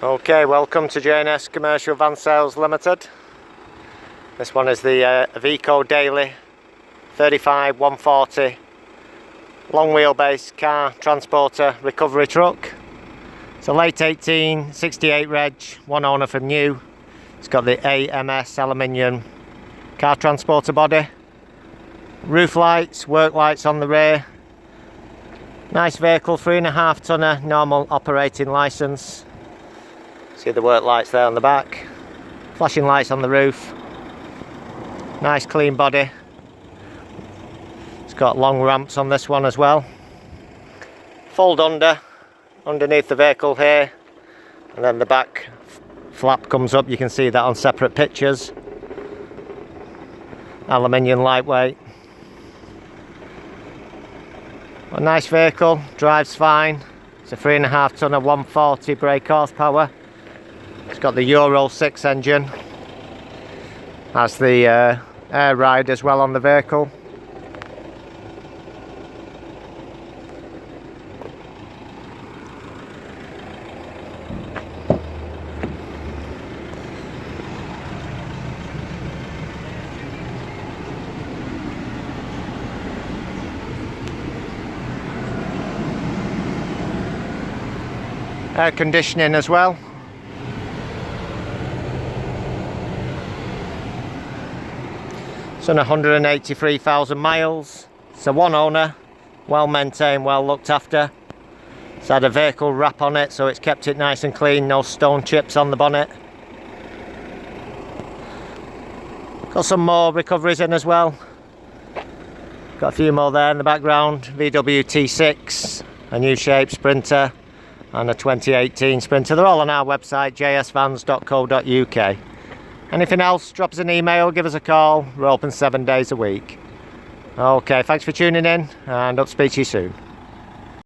Okay, welcome to J&S Commercial Van Sales Limited. This one is the Iveco Daily 35 140 long wheelbase car transporter recovery truck. It's a late 1868 reg, one owner from new. It's got the AMS aluminium car transporter body, roof lights, work lights on the rear. Nice vehicle, 3.5 tonner, normal operating license. See the work lights there on the back, flashing lights on the roof. Nice clean body. It's got long ramps on this one as well. Fold underneath the vehicle here, and then the back flap comes up. You can see that on separate pictures. Aluminium lightweight. A nice vehicle, drives fine. It's a 3.5 tonner 140 brake horsepower. It's got the Euro 6 engine. Has the air ride as well on the vehicle. Air conditioning as well. It's on 183,000 miles. It's a one owner, well maintained, well looked after. It's had a vehicle wrap on it, so it's kept it nice and clean, no stone chips on the bonnet. Got some more recoveries in as well. Got a few more there in the background. VW T6, a new shape Sprinter, and a 2018 Sprinter. They're all on our website, jsvans.co.uk. Anything else, drop us an email, give us a call. We're open 7 days a week. Okay, thanks for tuning in, and I'll speak to you soon.